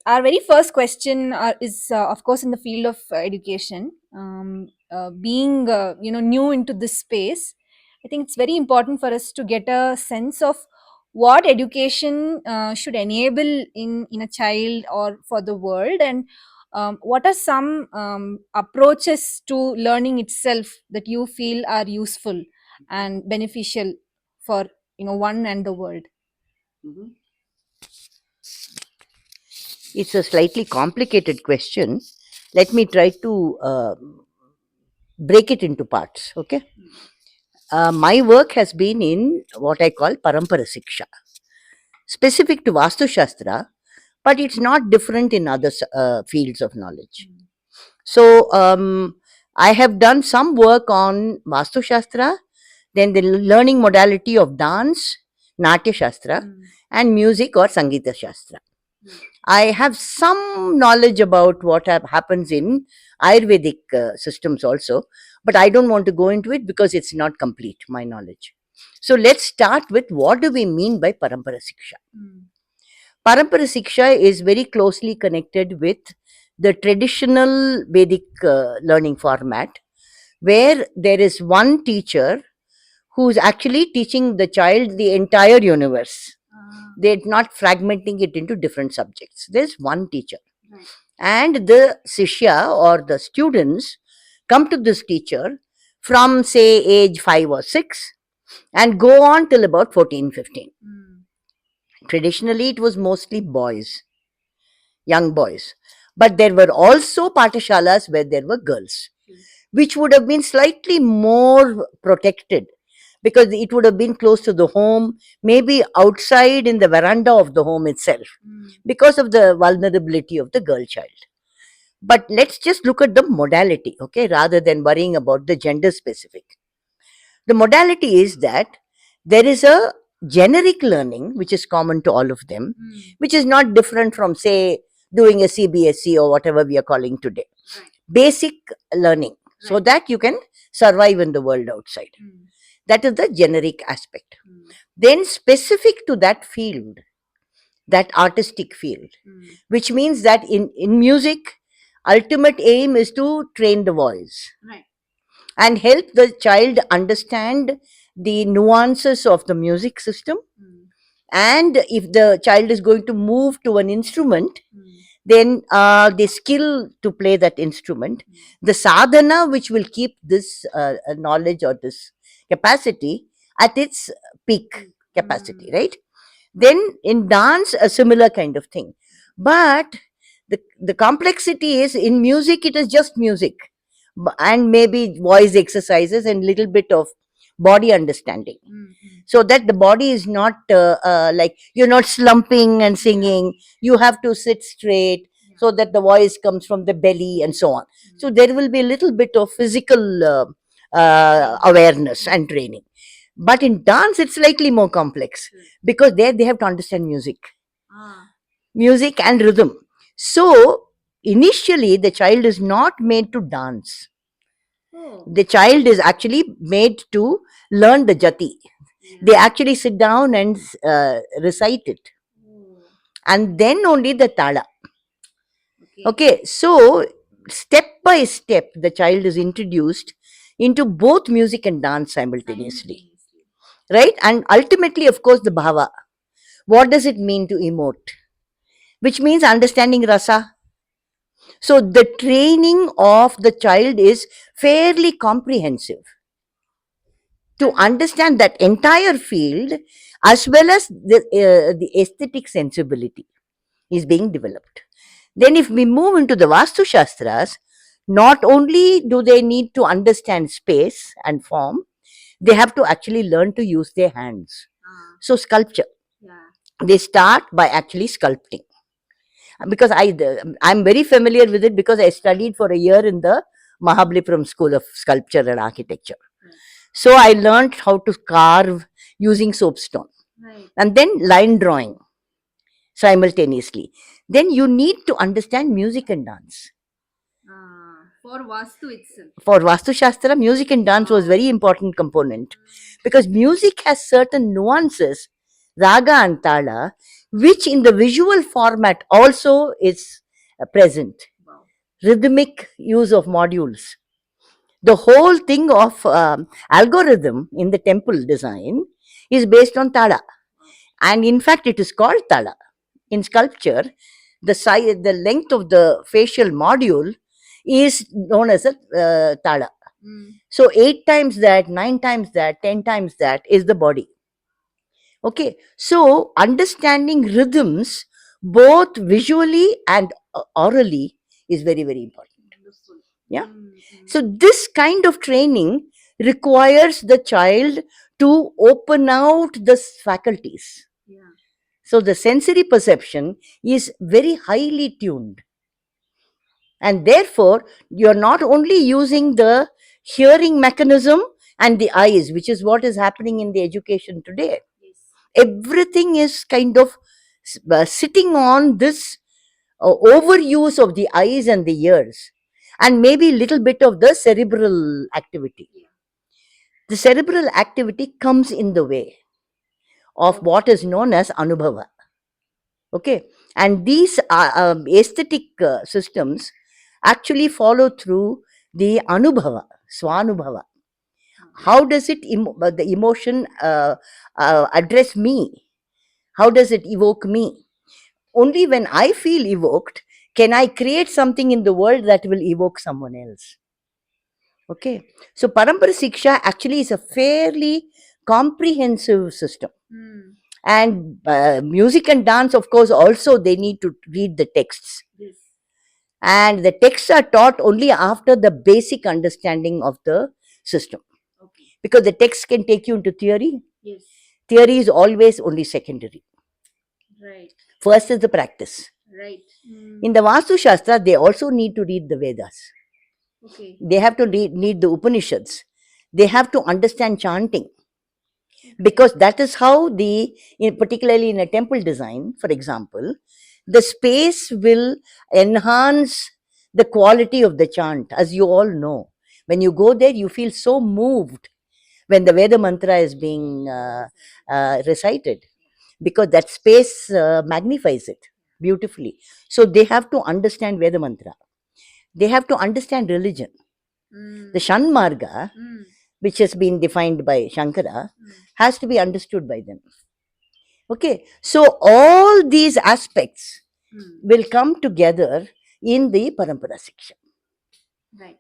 Our very first question is, of course, in the field of education. Being new into this space, I think it's very important for us to get a sense of what education should enable in a child or for the world, and what are some approaches to learning itself that you feel are useful and beneficial for one and the world. Mhm. It's a slightly complicated question. Let me try to break it into parts. Okay. My work has been in what I call Parampara Siksha, specific to Vastu Shastra, but it's not different in other fields of knowledge. So, I have done some work on Vastu Shastra, then the learning modality of dance, Natya Shastra, and music or Sangeet Shastra. I have some knowledge about what happens in Ayurvedic systems also, but I don't want to go into it because it's not complete, my knowledge. So let's start with what do we mean by Parampara Siksha. Parampara Siksha is very closely connected with the traditional Vedic learning format, where there is one teacher who's actually teaching the child the entire universe. They're not fragmenting it into different subjects. There's one teacher. Right. And the Sishya or the students come to this teacher from, say, age 5 or 6 and go on till about 14, 15. Traditionally, it was mostly boys, young boys. But there were also patashalas where there were girls, which would have been slightly more protected because it would have been close to the home, maybe outside in the veranda of the home itself, because of the vulnerability of the girl child. But let's just look at the modality, okay, rather than worrying about the gender specific. The modality is that there is a generic learning which is common to all of them, which is not different from, say, doing a CBSE or whatever we are calling today. Right. Basic learning, so that you can survive in the world outside. That is the generic aspect. Then specific to that field, that artistic field, which means that in music, ultimate aim is to train the voice. Right. And help the child understand the nuances of the music system. And if the child is going to move to an instrument, then the skill to play that instrument, the sadhana which will keep this knowledge or this capacity at its peak capacity, right? Then in dance, a similar kind of thing. But the complexity is in music, it is just music and maybe voice exercises and little bit of body understanding, so that the body is not like you're not slumping and singing. You have to sit straight so that the voice comes from the belly and so on. So there will be a little bit of physical awareness and training. But in dance, it's slightly more complex because there they have to understand music and rhythm. So initially, the child is not made to dance. The child is actually made to learn the jati. They actually sit down and recite it. And then only the tala. Okay, so step by step, the child is introduced into both music and dance simultaneously. Right? And ultimately, of course, the bhava. What does it mean to emote? Which means understanding rasa. So the training of the child is fairly comprehensive to understand that entire field, as well as the aesthetic sensibility is being developed. Then if we move into the Vastu Shastras, not only do they need to understand space and form, they have to actually learn to use their hands. So sculpture, they start by actually sculpting. Because I'm very familiar with it because I studied for a year in the Mahabalipuram School of Sculpture and Architecture. So I learned how to carve using soapstone. And then line drawing simultaneously. Then you need to understand music and dance. For Vastu itself. For Vastu Shastra, music and dance was very important component because music has certain nuances, raga and tala, which in the visual format also is present. Wow. Rhythmic use of modules. The whole thing of algorithm in the temple design is based on tala. And in fact, it is called tala. In sculpture, the size, the length of the facial module is known as a tala. So 8 times that, 9 times that, 10 times that is the body. Okay, so understanding rhythms both visually and orally is very, very important. Yeah. So this kind of training requires the child to open out the faculties. Yeah. So the sensory perception is very highly tuned. And therefore, you're not only using the hearing mechanism and the eyes, which is what is happening in the education today. Yes. Everything is kind of sitting on this overuse of the eyes and the ears, and maybe little bit of the cerebral activity. Yeah. The cerebral activity comes in the way of what is known as anubhava. Okay, and these aesthetic systems actually follow through the anubhava, swanubhava. How does it the emotion address me? How does it evoke me? Only when I feel evoked can I create something in the world that will evoke someone else. Okay, so Parampara Siksha actually is a fairly comprehensive system. And music and dance, of course, also they need to read the texts. Yes. And the texts are taught only after the basic understanding of the system. Okay. Because the text can take you into theory. Yes. Theory is always only secondary. Right. First is the practice. Right. In the Vastu Shastra, they also need to read the Vedas. Okay. They have to read the Upanishads. They have to understand chanting. Because that is how particularly in a temple design, for example, the space will enhance the quality of the chant. As you all know, when you go there, you feel so moved when the Veda mantra is being recited, because that space magnifies it beautifully. So they have to understand Veda mantra. They have to understand religion. The Shanmarga, which has been defined by Shankara, has to be understood by them. Okay, so all these aspects will come together in the Parampara Siksha. Right.